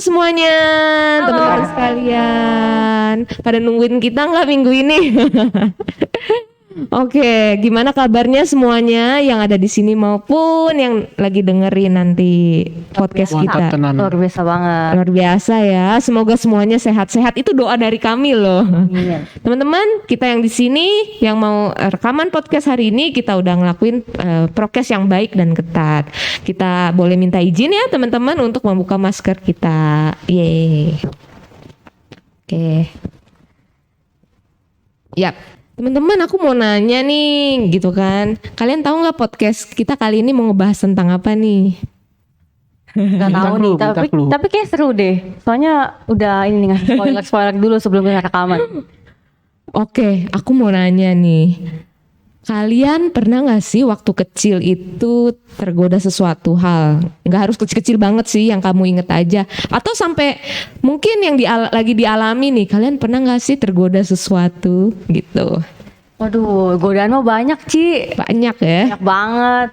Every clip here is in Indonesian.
semuanya, teman-teman sekalian. Pada nungguin kita nggak minggu ini? Oke, gimana kabarnya semuanya yang ada di sini maupun yang lagi dengerin nanti podcast kita? Luar biasa banget. Luar biasa ya. Semoga semuanya sehat-sehat. Itu doa dari kami loh. Teman-teman, kita yang di sini yang mau rekaman podcast hari ini kita udah ngelakuin prokes yang baik dan ketat. Kita boleh minta izin ya teman-teman untuk membuka masker kita. Yeay. Oke. Yap. Teman-teman, aku mau nanya nih, gitu kan. Kalian tahu nggak podcast kita kali ini mau ngebahas tentang apa nih? Gak tahu nih, tapi kayak seru deh. Soalnya udah ini nih spoiler dulu sebelum kita rekaman. Oke, aku mau nanya nih. Kalian pernah gak sih waktu kecil itu tergoda sesuatu hal? Gak harus kecil-kecil banget sih, yang kamu inget aja. Atau sampai mungkin yang lagi dialami nih, kalian pernah gak sih tergoda sesuatu gitu? Waduh, godaan mah banyak Ci. Banyak ya? Banyak banget.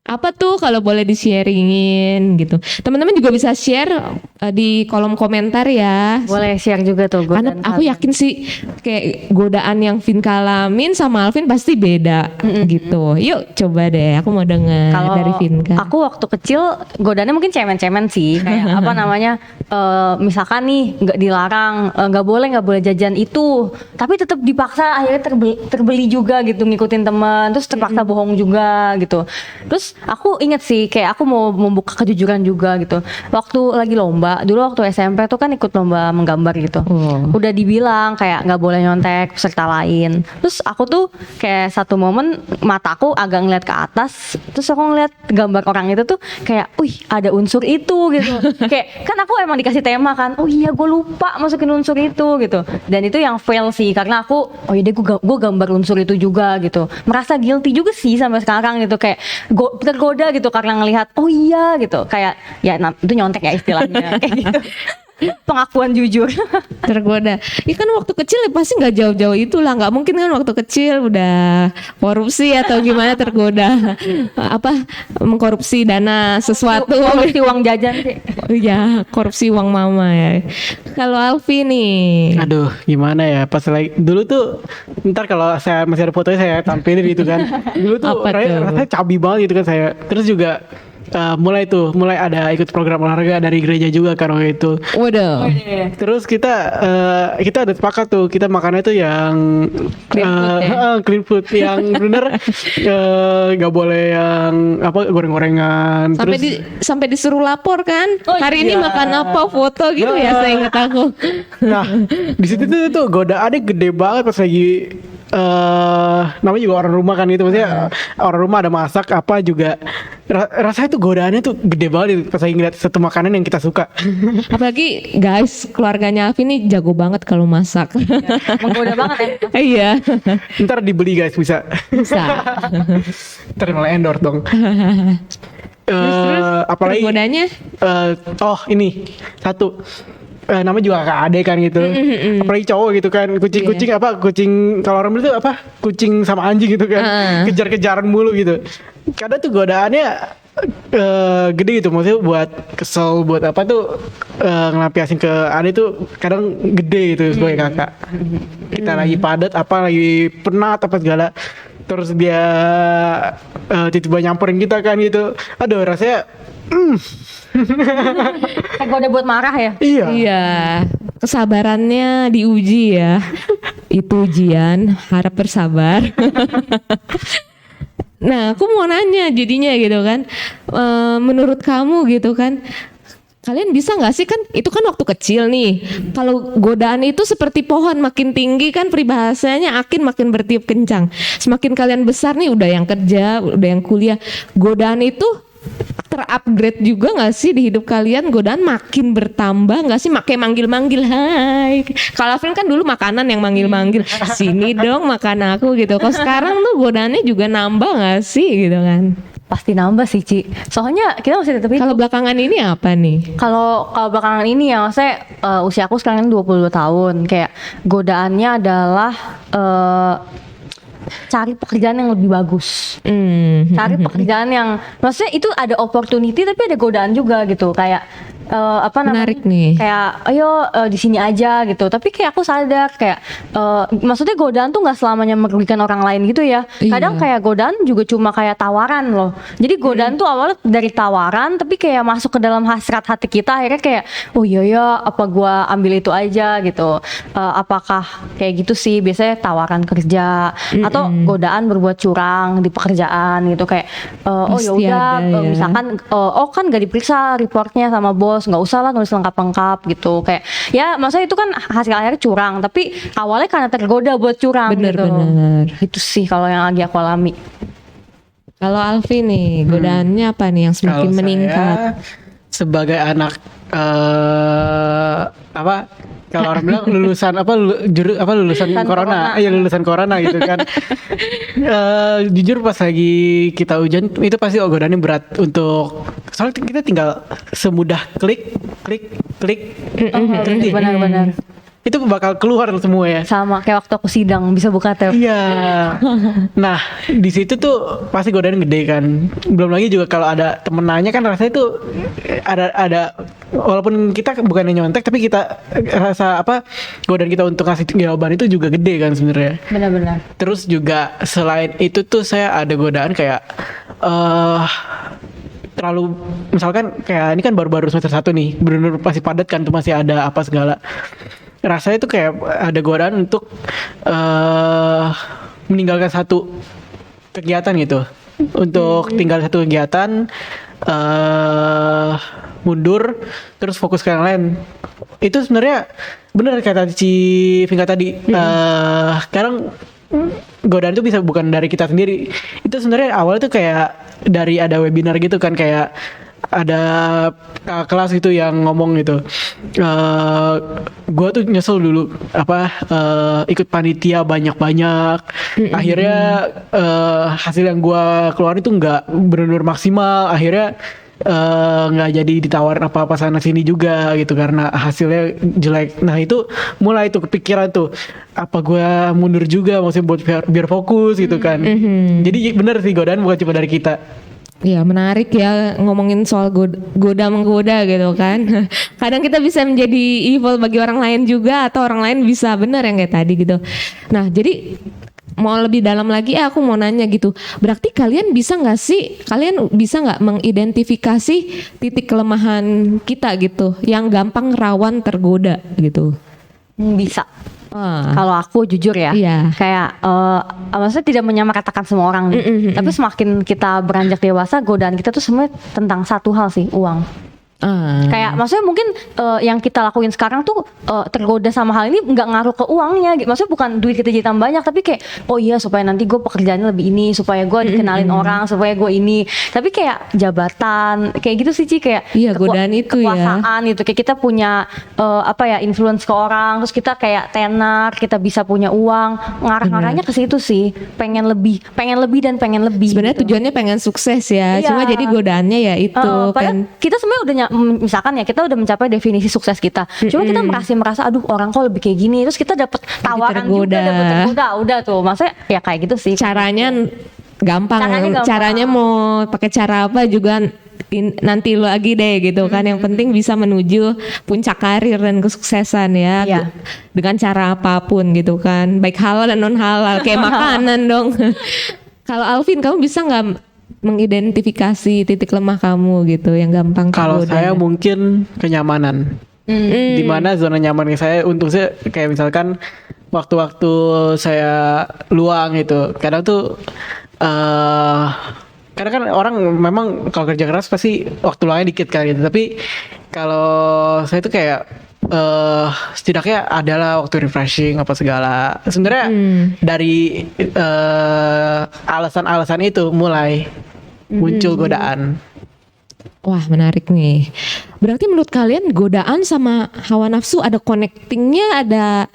Apa tuh kalau boleh di-sharingin gitu. Teman-teman juga bisa share di kolom komentar ya. Boleh share juga tuh Karena godaan. aku yakin sih kayak godaan yang Vinka alamin sama Alvin pasti beda gitu. Yuk coba deh, aku mau dengar dari Vinka. Aku waktu kecil godaannya mungkin cemen-cemen sih. Kayak apa namanya, misalkan nih nggak dilarang, nggak boleh jajan itu. Tapi tetap dipaksa, akhirnya terbeli juga gitu, ngikutin teman. Terus terpaksa bohong juga gitu. Terus aku inget sih kayak aku mau membuka kejujuran juga gitu. Waktu lagi lomba, dulu waktu SMP tuh kan ikut lomba menggambar gitu. Udah dibilang kayak nggak boleh nyontek peserta lain. Terus aku tuh kayak satu momen mataku agak ngeliat ke atas. Terus aku ngeliat gambar orang itu tuh kayak, wih ada unsur itu gitu. Kayak kan aku emang dikasih tema kan. Oh iya gue lupa masukin unsur itu gitu. Dan itu yang fail sih karena aku, oh iya deh gue gambar unsur itu juga gitu. Merasa guilty juga sih sampai sekarang gitu, kayak tergoda gitu karena ngelihat oh iya gitu, kayak ya itu nyontek ya istilahnya kayak gitu. Pengakuan jujur. Tergoda. Ya kan waktu kecil ya pasti nggak jauh-jauh itulah, nggak mungkin kan waktu kecil udah korupsi atau gimana tergoda apa mengkorupsi dana sesuatu. Korupsi uang jajan sih. Ya korupsi uang mama ya. Kalau Alfi nih. Aduh, gimana ya? Pas lagi dulu tuh, ntar kalau saya masih ada fotonya saya tampilin gitu kan. Dulu tuh rasanya cabi banget gitu kan saya. Terus juga mulai ada ikut program olahraga dari gereja juga kan waktu itu. Waduh. Terus kita ada sepakat tuh, kita makannya tuh yang clean food yang bener, nggak boleh yang apa goreng-gorengan. Sampai disuruh lapor kan. Hari ini makan apa, foto gitu ya, saya ingat aku. Nah di situ tuh godaannya gede banget pas lagi namanya juga orang rumah kan gitu, maksudnya orang rumah ada masak apa juga, rasanya tuh godaannya tuh gede banget pas lagi ngeliat satu makanan yang kita suka. Apalagi guys, keluarganya Alfi nih jago banget kalau masak. Menggoda banget ya. Iya. Ntar dibeli guys, bisa. Ntar malah endorse dong. Apalagi godanya? Ini satu. Namanya juga kakak adek kan gitu. Apalagi cowok gitu kan, kucing kalau orang bilang tuh apa, kucing sama anjing gitu kan, kejar-kejaran mulu gitu. Kadang tuh godaannya gede gitu, maksudnya buat kesel, buat apa tuh, ngelampiasin ke adek tuh kadang gede gitu sebagai kakak. Kita lagi padat apa, lagi penat apa segala, terus dia tiba-tiba nyamperin kita kan gitu. Aduh rasanya Kayak gue udah buat marah ya. Iya. Kesabarannya diuji ya. Itu ujian, harap bersabar. Nah, aku mau nanya jadinya gitu kan. Menurut kamu gitu kan, kalian bisa gak sih, kan itu kan waktu kecil nih. Kalau godaan itu seperti pohon, makin tinggi kan peribahasanya makin bertiup kencang. Semakin kalian besar nih, udah yang kerja, udah yang kuliah, godaan itu terupgrade juga gak sih di hidup kalian? Godaan makin bertambah gak sih? Kayak manggil-manggil, hai. Kalau Alvin kan dulu makanan yang manggil-manggil, sini dong makan aku gitu. Kalau sekarang tuh godaannya juga nambah gak sih gitu kan? Pasti nambah sih Ci. Soalnya kita masih tetap itu. Kalau belakangan ini apa nih? Kalau belakangan ini ya, maksudnya usia aku sekarang 22 tahun. Kayak godaannya adalah cari pekerjaan yang lebih bagus. Cari pekerjaan yang, maksudnya itu ada opportunity tapi ada godaan juga gitu. Kayak apa namanya? Menarik nih. Kayak ayo di sini aja gitu. Tapi kayak aku sadar kayak maksudnya godaan tuh nggak selamanya merugikan orang lain gitu ya. Kadang Iya. kayak godaan juga cuma kayak tawaran loh. Jadi godaan tuh awalnya dari tawaran tapi kayak masuk ke dalam hasrat hati kita akhirnya kayak oh iya ya apa gua ambil itu aja gitu. Apakah kayak gitu sih biasanya tawaran kerja atau godaan berbuat curang di pekerjaan gitu kayak oh ya Pasti udah ada ya. misalkan oh kan gak diperiksa reportnya sama bos nggak usah lah nulis lengkap-lengkap gitu kayak ya maksudnya itu kan hasil akhirnya curang tapi awalnya karena tergoda buat curang gitu Bener-bener. itu sih kalau yang lagi aku alami. Kalau Alfi nih, godaannya apa nih yang semakin Kalau meningkat? saya sebagai anak apa kalau orang bilang lulusan lulusan Lulusan corona, corona. iya lulusan corona gitu kan. Jujur pas lagi kita ujian itu pasti godaannya berat untuk soalnya kita tinggal semudah klik berhenti. Benar-benar Itu bakal keluar semua ya. sama kayak waktu aku sidang bisa buka tab. Iya. Nah, di situ tuh pasti godaan gede kan. Belum lagi juga kalau ada temen nanya kan rasanya tuh ada walaupun kita bukan nyontek tapi kita rasa apa godaan kita untuk ngasih jawaban itu juga gede kan sebenarnya. Benar-benar. Terus juga selain itu tuh saya ada godaan kayak terlalu misalkan kayak ini kan baru-baru semester 1 nih, benar-benar pasti padat kan tuh masih ada apa segala. Rasanya tuh kayak ada godaan untuk meninggalkan satu kegiatan gitu. Untuk tinggal satu kegiatan mundur terus fokus ke yang lain. Itu sebenarnya benar kata si Vinka tadi. Sekarang godaan itu bisa bukan dari kita sendiri. Itu sebenarnya awalnya tuh kayak dari ada webinar gitu kan kayak ada kelas gitu yang ngomong gitu. Gue tuh nyesel dulu ikut panitia banyak-banyak. Akhirnya hasil yang gue keluarin tuh nggak benar-benar maksimal. Akhirnya nggak jadi ditawarin apa-apa sana sini juga gitu karena hasilnya jelek. Nah itu mulai tuh kepikiran tuh apa gue mundur juga maksudnya buat biar fokus gitu kan. Jadi bener sih godaan bukan cuma dari kita. Ya menarik ya ngomongin soal goda menggoda gitu kan. Kadang kita bisa menjadi evil bagi orang lain juga atau orang lain bisa benar yang kayak tadi gitu. Nah jadi mau lebih dalam lagi aku mau nanya gitu. Berarti kalian bisa nggak mengidentifikasi titik kelemahan kita gitu yang gampang rawan tergoda gitu? Bisa. Wah. Kalau aku jujur ya, Iya. kayak maksudnya tidak menyamaratakan semua orang nih. Tapi semakin kita beranjak dewasa, godaan kita tuh sebenarnya tentang satu hal sih, uang. Kayak maksudnya mungkin yang kita lakuin sekarang tuh tergoda sama hal ini nggak ngaruh ke uangnya, maksudnya bukan duit kita jadi tambah banyak tapi kayak oh iya supaya nanti gue pekerjaannya lebih ini, supaya gue dikenalin orang, supaya gue ini, tapi kayak jabatan kayak gitu sih Ci, kayak Iya, godaan itu ya. kekuasaan gitu, kayak kita punya influence ke orang, terus kita kayak tenar, kita bisa punya uang, ngarah-ngarahnya ke situ sih, pengen lebih dan pengen lebih. Sebenarnya gitu. tujuannya pengen sukses ya, Iya. cuma jadi godaannya ya itu Padahal kita sebenarnya udah misalkan ya kita udah mencapai definisi sukses kita, cuma kita merasa aduh orang kok lebih kayak gini, terus kita dapet tawaran juga, dapet tergoda, udah tuh maksudnya ya kayak gitu sih. caranya gampang. Caranya gampang. Caranya mau pakai cara apa juga nanti lo lagi deh gitu kan. Yang penting bisa menuju puncak karir dan kesuksesan ya. Iya. Dengan cara apapun gitu kan. Baik halal dan non halal kayak makanan dong. Kalau Alvin kamu bisa nggak mengidentifikasi titik lemah kamu gitu yang gampang Kalau tergoda? saya mungkin kenyamanan. Di mana zona nyaman saya untuk saya kayak misalkan waktu-waktu saya luang gitu. Kadang tuh karena kan orang memang kalau kerja keras pasti waktu luangnya dikit kan gitu. Tapi kalau saya tuh kayak setidaknya adalah waktu refreshing apa segala. Sebenarnya dari alasan-alasan itu mulai muncul godaan. Wah menarik nih. Berarti menurut kalian godaan sama hawa nafsu ada connectingnya, ada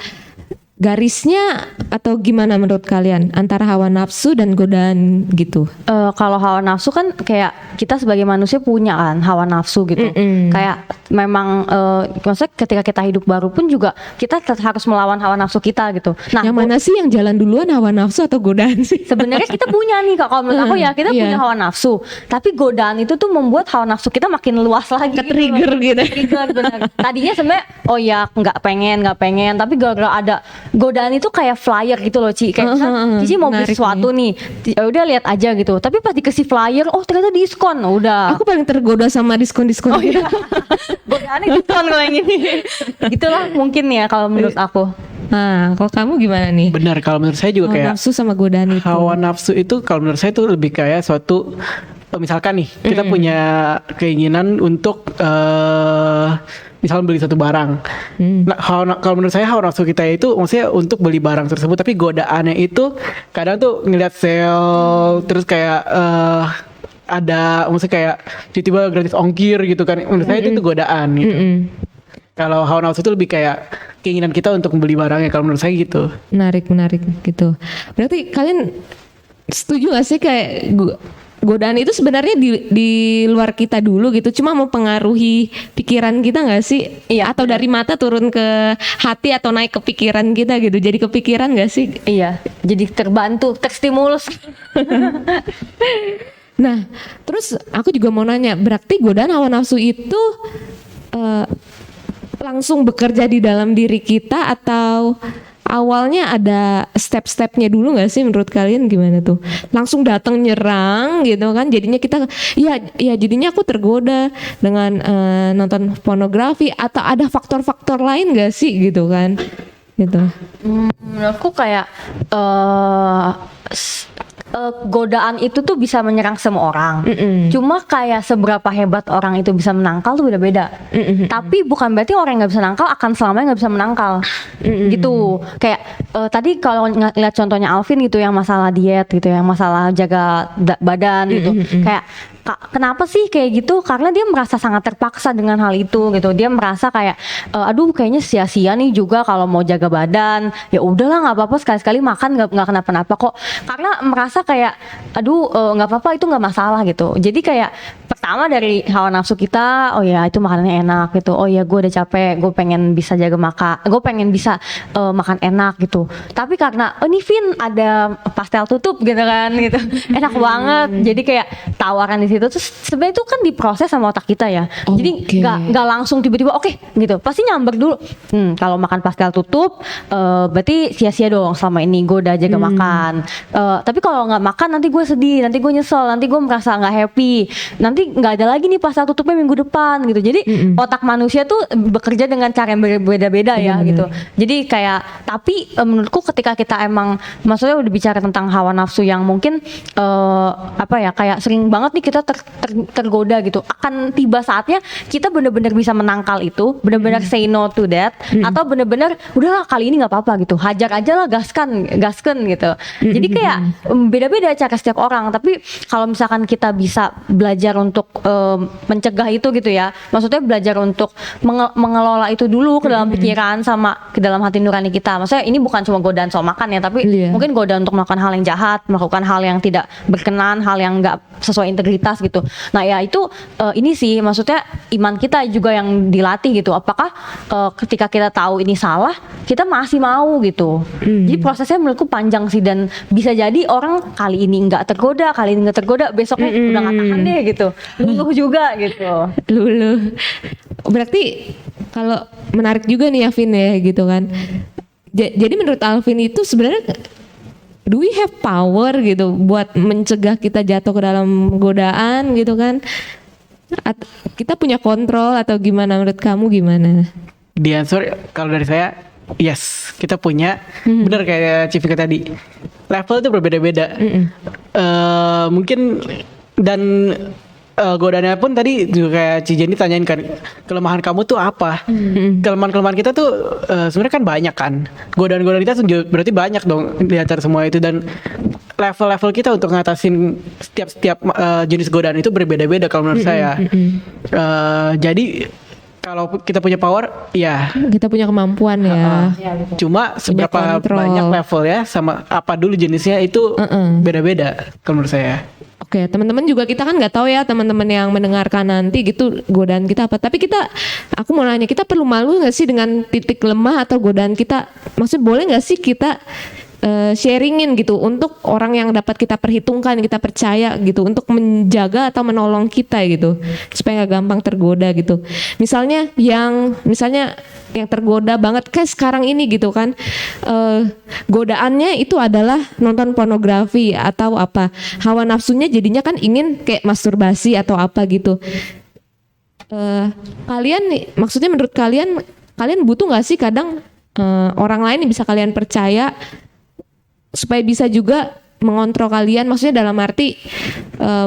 garisnya atau gimana menurut kalian antara hawa nafsu dan godaan gitu? Kalau hawa nafsu kan kayak kita sebagai manusia punya kan hawa nafsu gitu. Kayak memang maksudnya ketika kita hidup baru pun juga kita harus melawan hawa nafsu kita gitu. Nah, Yang mana sih yang jalan duluan, hawa nafsu atau godaan sih? sebenarnya kita punya nih Kak, kalau menurut aku ya kita Iya. punya hawa nafsu. Tapi godaan itu tuh membuat hawa nafsu kita makin luas lagi. Ke-trigger gitu. Trigger bener. Tadinya sebenarnya oh ya nggak pengen, tapi gara-gara ada godaan itu kayak flyer gitu loh Ci. Kayak Cici mau beli Menarik sesuatu nih, ya udah lihat aja gitu. Tapi pas dikasih flyer, oh ternyata diskon, udah. Aku paling tergoda sama diskon-diskon gitu. Godaannya diskon kalau yang ini. Gitulah mungkin ya kalau menurut aku. Nah, kalau kamu gimana nih? Benar, kalau menurut saya juga Hawa kayak nafsu sama godaan itu. hawa nafsu itu kalau menurut saya itu lebih kayak suatu misalkan nih kita punya keinginan untuk misalnya beli satu barang. Nah, kalau menurut saya hawa nafsu kita itu maksudnya untuk beli barang tersebut, tapi godaannya itu kadang tuh ngelihat sale terus kayak ada maksudnya kayak tiba-tiba gratis ongkir gitu kan. Menurut saya itu tuh godaan gitu. Kalau hawa nafsu itu lebih kayak keinginan kita untuk membeli barangnya, kalau menurut saya gitu. Menarik gitu. Berarti kalian setuju gak sih kayak godaan itu sebenarnya di luar kita dulu gitu, cuma mempengaruhi pikiran kita gak sih? Iya, Atau dari mata turun ke hati atau naik ke pikiran kita gitu, jadi kepikiran gak sih? Iya, jadi terbantu, terstimulus. Nah, terus aku juga mau nanya, berarti godaan hawa nafsu itu langsung bekerja di dalam diri kita atau awalnya ada step-stepnya dulu nggak sih menurut kalian, gimana tuh? Langsung datang nyerang gitu kan? Jadinya kita, ya jadinya aku tergoda dengan nonton pornografi, atau ada faktor-faktor lain nggak sih gitu kan? Gitu. Menurutku kayak godaan itu tuh bisa menyerang semua orang. Cuma kayak seberapa hebat orang itu bisa menangkal tuh beda-beda. Tapi bukan berarti orang yang nggak bisa nangkal akan selamanya nggak bisa menangkal. Gitu. Kayak tadi kalau ngeliat contohnya Alvin gitu, yang masalah diet gitu, yang masalah jaga badan gitu. Kayak kenapa sih kayak gitu? Karena dia merasa sangat terpaksa dengan hal itu gitu. Dia merasa kayak aduh kayaknya sia-sia nih juga kalau mau jaga badan. Ya udahlah nggak apa-apa, sekali-sekali makan nggak kenapa-napa kok. Karena merasa kayak aduh nggak apa-apa, itu nggak masalah gitu. Jadi kayak pertama dari hawa nafsu kita, oh ya itu makanannya enak gitu. Oh ya gue udah capek, gue pengen bisa jaga makan, gue pengen bisa makan enak gitu. Tapi karena oh nih Vin ada pastel tutup gitu kan gitu, enak banget. Jadi kayak tawaran di situ terus sebenarnya itu kan diproses sama otak kita ya. Jadi nggak langsung tiba-tiba oke, gitu. Pasti nyamber dulu. Kalau makan pastel tutup berarti sia-sia dong selama ini gue udah jaga makan. Tapi kalau nggak makan nanti gue sedih, nanti gue nyesel, nanti gue merasa nggak happy, nanti nggak ada lagi nih pastel tutupnya minggu depan gitu. Jadi otak manusia tuh bekerja dengan cara yang berbeda-beda ya gitu. Jadi kayak tapi menurutku ketika kita emang maksudnya udah bicara tentang hawa nafsu yang mungkin apa ya kayak sering banget nih kita tergoda gitu, akan tiba saatnya kita benar-benar bisa menangkal itu, benar-benar say no to that, atau benar-benar udahlah kali ini nggak apa-apa gitu, hajar aja lah, gaskan gitu. Jadi kayak beda-beda cara setiap orang. Tapi kalau misalkan kita bisa belajar untuk mencegah itu gitu ya, maksudnya belajar untuk mengelola itu dulu ke dalam pikiran sama ke dalam hati nurani kita. Maksudnya ini bukan cuma godaan soal makan ya, tapi mungkin godaan untuk melakukan hal yang jahat, melakukan hal yang tidak berkenan, hal yang nggak sesuai integritas gitu. Nah ya itu ini sih maksudnya iman kita juga yang dilatih gitu. Apakah ketika kita tahu ini salah, kita masih mau gitu. Jadi prosesnya menurutku panjang sih, dan bisa jadi orang kali ini nggak tergoda, kali ini nggak tergoda, besoknya udah nggak tahan deh gitu, luluh juga gitu. Luluh. Berarti kalau menarik juga nih Alvin ya gitu kan. Jadi menurut Alvin itu sebenarnya do we have power gitu buat mencegah kita jatuh ke dalam godaan gitu kan? Kita punya kontrol atau gimana, menurut kamu gimana? The answer kalau dari saya yes, kita punya. Bener kayak Civika tadi, level itu berbeda-beda. Mungkin dan godaannya pun tadi juga kayak Ci Jenny tanyain kan, kelemahan kamu tuh apa? Kelemahan kita tuh sebenarnya kan banyak kan. Godaan-godaan kita berarti banyak dong di antara semua itu, dan level-level kita untuk ngatasin setiap jenis godaan itu berbeda-beda kalau menurut saya. Jadi kalau kita punya power, ya. Kita punya kemampuan ya. Cuma seberapa kontrol. banyak level ya, sama apa dulu jenisnya itu beda-beda kalau menurut saya. Oke, teman-teman juga kita kan nggak tahu ya, teman-teman yang mendengarkan nanti gitu godaan kita apa. Tapi aku mau nanya, kita perlu malu nggak sih dengan titik lemah atau godaan kita? Maksudnya boleh nggak sih kita sharingin gitu untuk orang yang dapat kita perhitungkan, kita percaya gitu, untuk menjaga atau menolong kita gitu, supaya nggak gampang tergoda gitu. Misalnya yang tergoda banget kayak sekarang ini gitu kan, godaannya itu adalah nonton pornografi atau apa, hawa nafsunya jadinya kan ingin kayak masturbasi atau apa gitu. Kalian nih, maksudnya menurut kalian butuh nggak sih kadang orang lain yang bisa kalian percaya supaya bisa juga mengontrol kalian, maksudnya dalam arti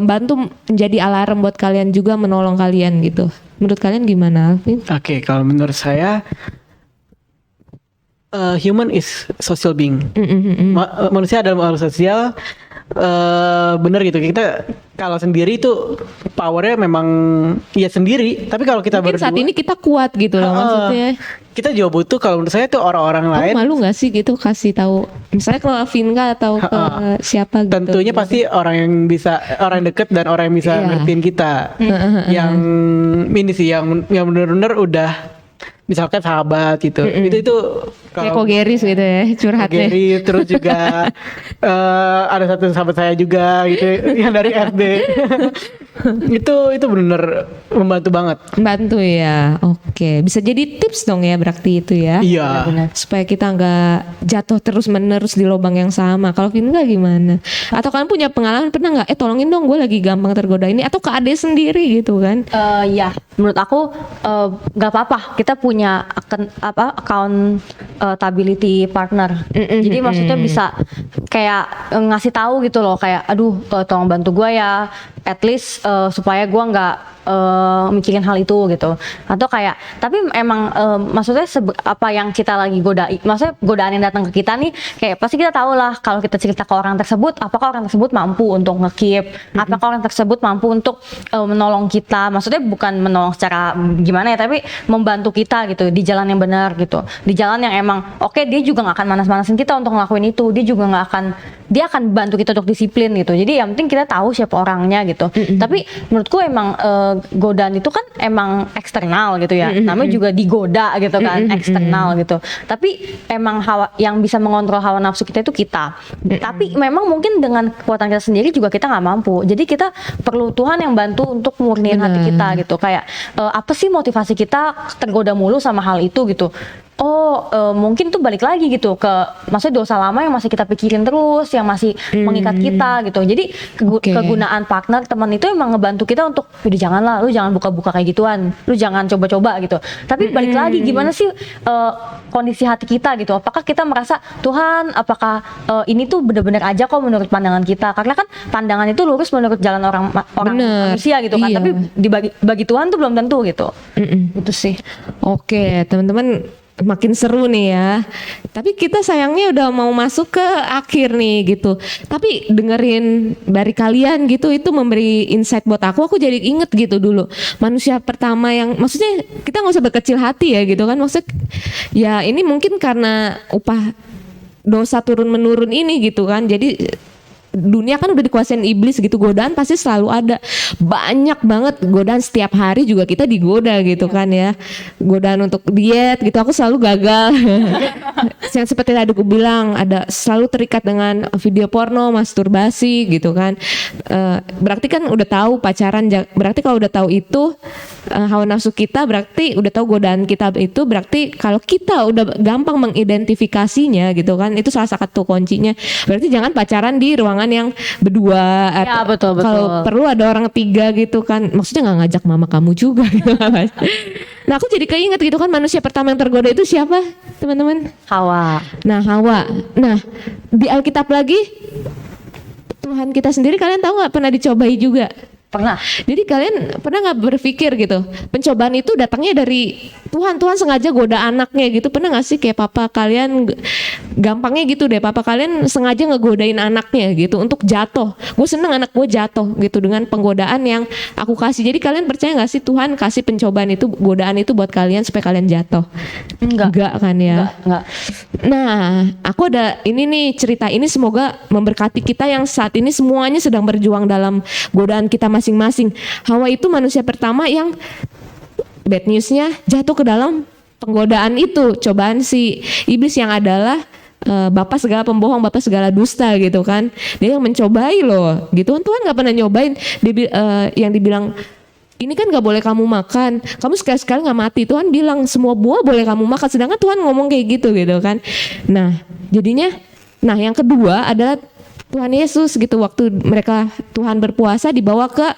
bantu menjadi alarm buat kalian juga, menolong kalian gitu. Menurut kalian gimana, Alvin? Oke, kalau menurut saya human is social being. Manusia adalah makhluk sosial. Bener gitu, kita kalau sendiri itu powernya memang ya sendiri, tapi kalau kita Mungkin berdua saat ini kita kuat gitu loh, maksudnya. kita juga butuh, kalau menurut saya tuh orang-orang Kamu lain malu nggak sih gitu kasih tahu, misalnya ke Vinka atau ke siapa gitu? tentunya pasti orang yang deket dan orang yang bisa Iya. ngertiin kita. Yang ini sih yang benar-benar udah misalkan sahabat gitu. Itu Kayak Ko Geris gitu ya, curhatnya. Gary, terus juga ada satu sahabat saya juga gitu yang dari SD. itu benar membantu banget. Bantu ya, oke. Bisa jadi tips dong ya berarti itu ya. Iya. Benar. Supaya kita nggak jatuh terus menerus di lubang yang sama. Kalau Vinka gimana? Atau kalian punya pengalaman pernah nggak? Tolongin dong, gue lagi gampang tergoda ini. Atau ke ade sendiri gitu kan? Ya, menurut aku nggak apa-apa. Kita punya accountability partner. Jadi maksudnya bisa kayak ngasih tahu gitu loh, kayak aduh tolong bantu gue ya, at least supaya gue nggak mikirin hal itu gitu. Atau kayak tapi emang maksudnya apa yang kita lagi godai, maksudnya godaan yang datang ke kita nih, kayak pasti kita tahu lah kalau kita cerita ke orang tersebut, apakah orang tersebut mampu untuk nge-keep, apakah orang tersebut mampu untuk menolong kita, maksudnya bukan menolong secara gimana ya, tapi membantu kita gitu di jalan yang benar gitu, di jalan yang emang oke, dia juga nggak akan manas-manasin kita untuk ngelakuin itu, dia akan bantu kita untuk disiplin gitu. Jadi yang penting kita tahu siapa orangnya gitu. Tapi menurutku emang godaan itu kan emang eksternal gitu ya, namanya juga digoda gitu kan, eksternal gitu. Tapi emang yang bisa mengontrol hawa nafsu kita itu kita. Tapi memang mungkin dengan kekuatan kita sendiri juga kita nggak mampu. Jadi kita perlu Tuhan yang bantu untuk murniin hati kita gitu. Kayak apa sih motivasi kita tergoda mulu sama hal itu gitu. Mungkin tuh balik lagi gitu ke maksudnya dosa lama yang masih kita pikirin terus, yang masih mengikat kita gitu. Jadi kegunaan partner, teman itu emang ngebantu kita untuk udah janganlah, lu jangan buka-buka kayak gituan, lu jangan coba-coba gitu. Tapi balik lagi gimana sih kondisi hati kita gitu. Apakah kita merasa Tuhan, apakah ini tuh benar-benar aja kok menurut pandangan kita? Karena kan pandangan itu lurus menurut jalan orang manusia gitu kan. Iya. Tapi bagi Tuhan tuh belum tentu gitu. Itu sih. Oke, teman-teman, makin seru nih ya. Tapi kita sayangnya udah mau masuk ke akhir nih gitu. Tapi dengerin dari kalian gitu, itu memberi insight buat aku. Aku jadi inget gitu dulu. Manusia pertama yang, maksudnya kita nggak usah berkecil hati ya gitu kan. Maksudnya ya ini mungkin karena upah dosa turun menurun ini gitu kan. Jadi dunia kan udah dikuasain iblis gitu, godaan pasti selalu ada, banyak banget godaan, setiap hari juga kita digoda gitu kan ya, godaan untuk diet gitu, aku selalu gagal. Yang seperti tadi aku bilang, ada selalu terikat dengan video porno, masturbasi gitu kan. Berarti kan udah tahu pacaran, berarti kalau udah tahu itu hawa nafsu kita, berarti udah tahu godaan kita itu, berarti kalau kita udah gampang mengidentifikasinya gitu kan, itu salah satu kuncinya. Berarti jangan pacaran di ruangan yang berdua, Ya, betul. kalau perlu ada orang ketiga gitu kan, maksudnya nggak ngajak mama kamu juga gitu. Nah aku jadi keinget gitu kan, manusia pertama yang tergoda itu siapa teman-teman? Hawa. Nah Hawa. Nah di Alkitab lagi, Tuhan kita sendiri kalian tahu nggak pernah dicobai juga? Pernah. Jadi kalian pernah nggak berpikir gitu, pencobaan itu datangnya dari Tuhan. Tuhan sengaja goda anaknya gitu. Pernah nggak sih kayak papa kalian gampangnya gitu deh, papa kalian sengaja ngegodain anaknya gitu untuk jatuh. Gue seneng anak gue jatuh gitu dengan penggodaan yang aku kasih. Jadi kalian percaya nggak sih Tuhan kasih pencobaan itu, godaan itu buat kalian supaya kalian jatuh? Enggak kan ya? Enggak. Nah, aku ada ini nih, cerita ini semoga memberkati kita yang saat ini semuanya sedang berjuang dalam godaan kita masing-masing. Hawa itu manusia pertama yang bad newsnya jatuh ke dalam penggodaan itu, cobaan si iblis yang adalah bapak segala pembohong, bapak segala dusta gitu kan. Dia yang mencobai loh gitu. Tuhan gak pernah nyobain yang dibilang ini kan gak boleh kamu makan, kamu sekali-sekali gak mati. Tuhan bilang semua buah boleh kamu makan, sedangkan Tuhan ngomong kayak gitu kan. Nah jadinya, nah yang kedua adalah Tuhan Yesus gitu, waktu Tuhan berpuasa dibawa ke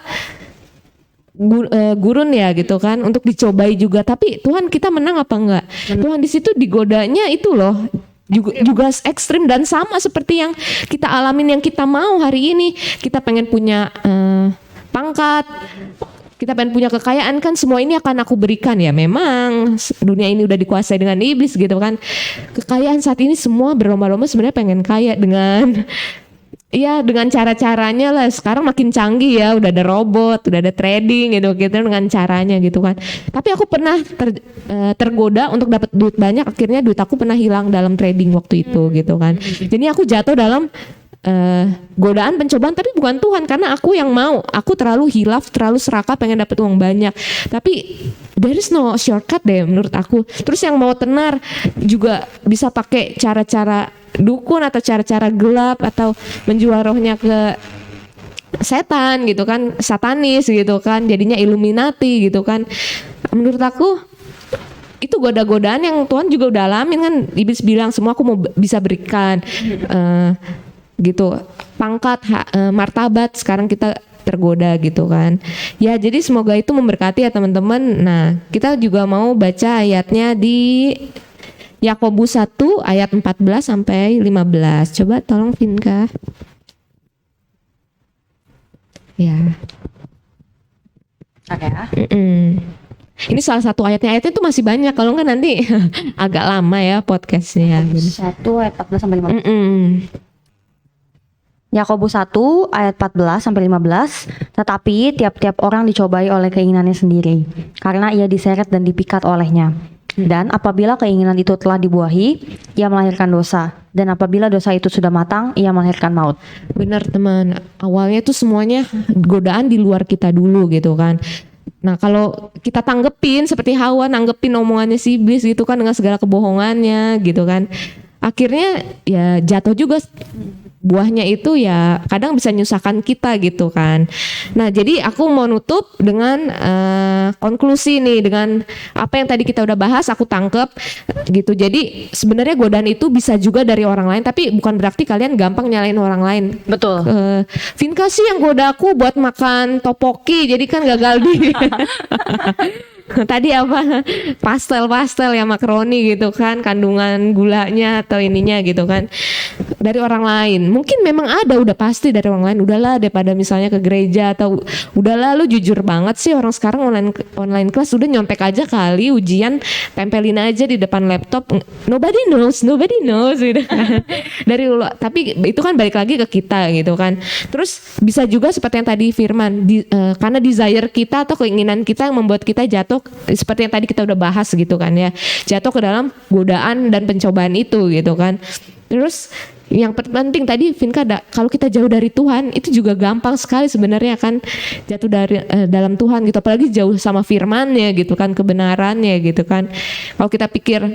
gurun ya gitu kan untuk dicobai juga, tapi Tuhan kita menang apa enggak? Tuhan di situ digodanya itu loh juga ekstrim dan sama seperti yang kita alamin, yang kita mau hari ini. Kita pengen punya pangkat, kita pengen punya kekayaan, kan semua ini akan aku berikan. Ya memang dunia ini udah dikuasai dengan iblis gitu kan. Kekayaan saat ini semua berlomba-lomba sebenarnya pengen kaya dengan dengan cara-caranya lah. Sekarang makin canggih ya, udah ada robot, udah ada trading gitu dengan caranya gitu kan. Tapi aku pernah tergoda untuk dapat duit banyak, akhirnya duit aku pernah hilang dalam trading waktu itu gitu kan. Jadi aku jatuh dalam godaan pencobaan, tapi bukan Tuhan, karena aku yang mau. Aku terlalu hilaf, terlalu serakah pengen dapat uang banyak. Tapi there is no shortcut deh menurut aku. Terus yang mau tenar juga bisa pakai cara-cara dukun atau cara-cara gelap atau menjual rohnya ke setan gitu kan, satanis gitu kan, jadinya Illuminati gitu kan. Menurut aku itu goda-godaan yang Tuhan juga udah alamin kan. Iblis bilang semua aku mau bisa berikan gitu, pangkat, martabat. Sekarang kita tergoda gitu kan ya. Jadi semoga itu memberkati ya teman-teman. Nah kita juga mau baca ayatnya di Yakobus 1 ayat 14 sampai 15. Coba tolong Vinka. Ya. Oke ya. Ini salah satu ayatnya itu masih banyak, kalau nggak nanti agak lama ya podcastnya. 1 ayat 14 sampai 15. Yakobus 1 ayat 14 sampai 15. Tetapi tiap-tiap orang dicobai oleh keinginannya sendiri, karena ia diseret dan dipikat olehnya. Dan apabila keinginan itu telah dibuahi, ia melahirkan dosa. Dan apabila dosa itu sudah matang, ia melahirkan maut. Benar teman, awalnya itu semuanya godaan di luar kita dulu gitu kan. Nah kalau kita tanggepin seperti Hawa nanggepin omongannya si iblis gitu kan dengan segala kebohongannya gitu kan, akhirnya ya jatuh juga. Buahnya itu ya kadang bisa nyusahkan kita gitu kan. Nah jadi aku mau nutup dengan konklusi nih, dengan apa yang tadi kita udah bahas, aku tangkep gitu. Jadi sebenarnya godaan itu bisa juga dari orang lain, tapi bukan berarti kalian gampang nyalain orang lain. Betul. Vinka sih yang goda aku buat makan topoki, jadi kan gagal di tadi apa pastel ya, makaroni gitu kan, kandungan gulanya atau ininya gitu kan dari orang lain. Mungkin memang ada, udah pasti dari orang lain. Udahlah daripada misalnya ke gereja, atau udahlah lu jujur banget sih orang sekarang online kelas, udah nyontek aja kali ujian, tempelin aja di depan laptop, nobody knows gitu kan. Dari tapi itu kan balik lagi ke kita gitu kan. Terus bisa juga seperti yang tadi Firman, karena desire kita atau keinginan kita yang membuat kita jatuh, seperti yang tadi kita udah bahas gitu kan ya, jatuh ke dalam godaan dan pencobaan itu gitu kan. Terus yang penting tadi Vinka, kalau kita jauh dari Tuhan itu juga gampang sekali sebenarnya kan jatuh dari dalam Tuhan gitu, apalagi jauh sama firman-Nya gitu kan, kebenarannya gitu kan. Kalau kita pikir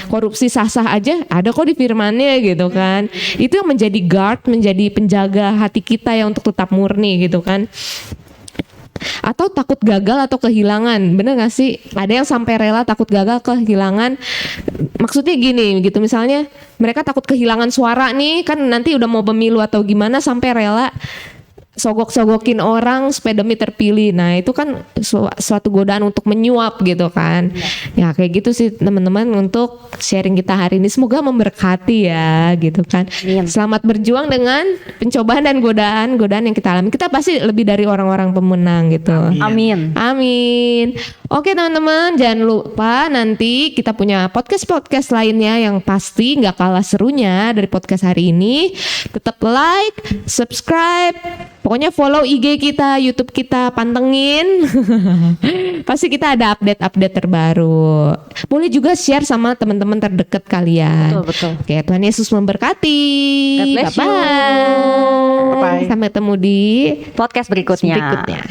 korupsi sah-sah aja, ada kok di firman-Nya gitu kan. Itu yang menjadi guard, menjadi penjaga hati kita ya untuk tetap murni gitu kan. Atau takut gagal atau kehilangan, bener gak sih? Ada yang sampai rela takut gagal, kehilangan. Maksudnya gini gitu, misalnya mereka takut kehilangan suara nih kan, nanti udah mau pemilu atau gimana, sampai rela sogok-sogokin orang supaya demi terpilih. Nah itu kan suatu godaan untuk menyuap gitu kan. Ya kayak gitu sih teman-teman untuk sharing kita hari ini. Semoga memberkati ya gitu kan. Amin. Selamat berjuang dengan pencobaan dan godaan yang kita alami. Kita pasti lebih dari orang-orang pemenang gitu. Amin. Amin. Oke teman-teman, jangan lupa nanti kita punya podcast lainnya yang pasti nggak kalah serunya dari podcast hari ini. Tetap like, subscribe, pokoknya follow IG kita, YouTube kita, pantengin. Pasti kita ada update terbaru. Boleh juga share sama teman-teman terdekat kalian. Betul. Oke, Tuhan Yesus memberkati. God bless you. Bye-bye. Bye-bye. Sampai ketemu di Podcast berikutnya. berikutnya.